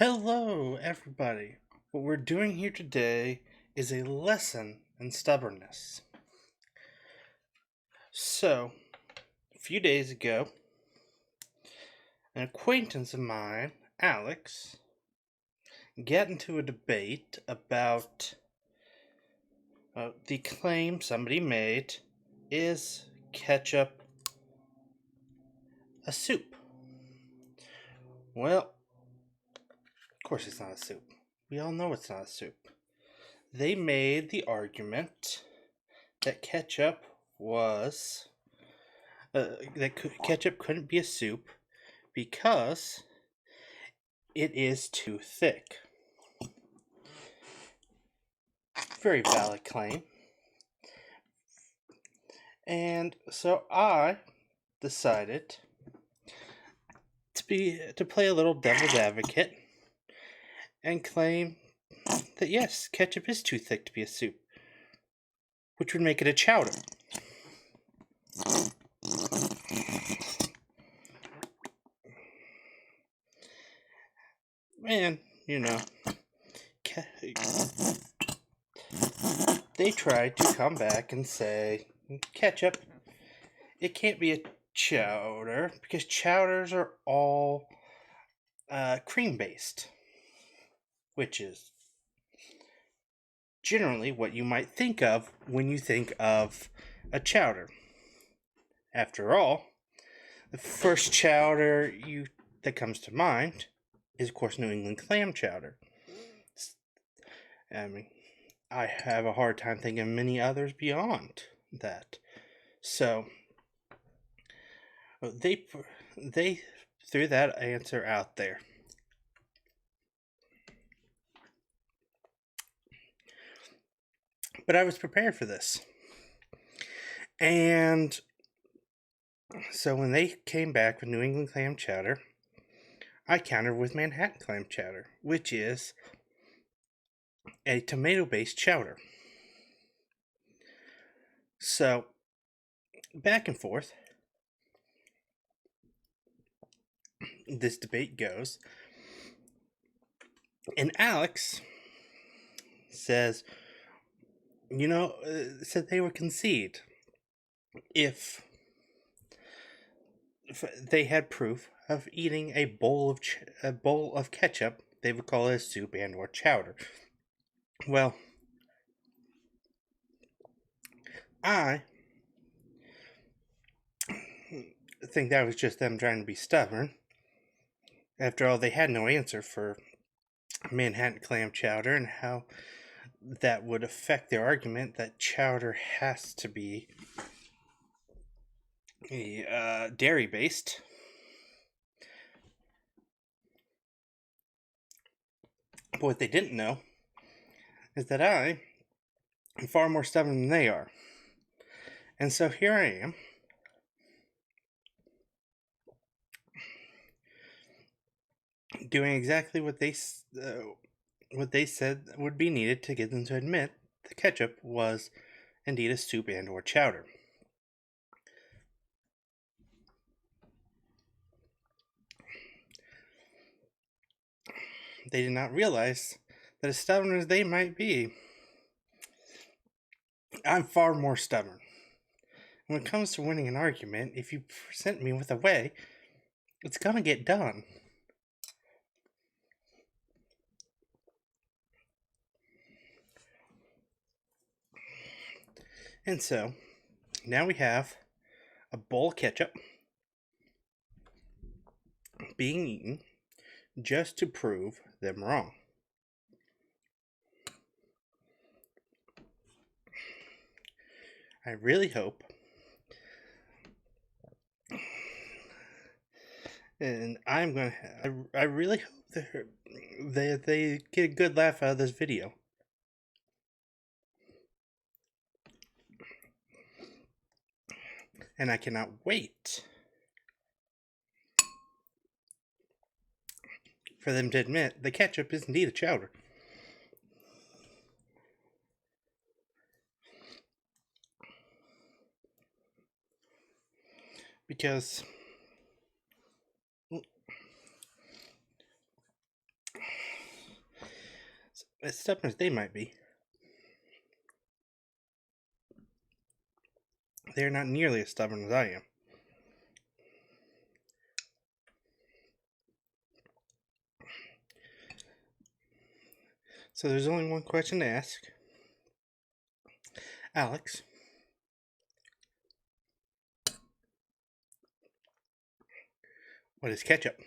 Hello, everybody. What we're doing here today is a lesson in stubbornness. So, a few days ago, an acquaintance of mine, Alex, got into a debate about the claim somebody made is ketchup a soup? Well, of course it's not a soup. We all know it's not a soup. They made the argument that ketchup was ketchup couldn't be a soup because it is too thick. Very valid claim. And so I decided to play a little devil's advocate and claim that yes, ketchup is too thick to be a soup, which would make it a chowder. And, they tried to come back and say, ketchup, it can't be a chowder because chowders are all cream-based, which is generally what you might think of when you think of a chowder. After all, the first chowder that comes to mind is, of course, New England clam chowder. I mean, I have a hard time thinking of many others beyond that. So, they threw that answer out there. But I was prepared for this. And so when they came back with New England clam chowder, I countered with Manhattan clam chowder, which is a tomato-based chowder. So, back and forth, this debate goes. And Alex says, said they would concede if they had proof of eating a bowl of ketchup, they would call it a soup and or chowder. Well, I think that was just them trying to be stubborn. After all, they had no answer for Manhattan clam chowder and how that would affect their argument that chowder has to be dairy-based. But what they didn't know is that I am far more stubborn than they are. And so here I am, doing exactly what they said would be needed to get them to admit the ketchup was indeed a soup and or chowder. They did not realize that as stubborn as they might be, I'm far more stubborn. When it comes to winning an argument, if you present me with a way, it's gonna get done. And so, now we have a bowl of ketchup being eaten just to prove them wrong. I really hope, and I really hope that they get a good laugh out of this video. And I cannot wait for them to admit the ketchup is indeed a chowder. Because as stubborn as they might be, they are not nearly as stubborn as I am. So there's only one question to ask. Alex, what is ketchup?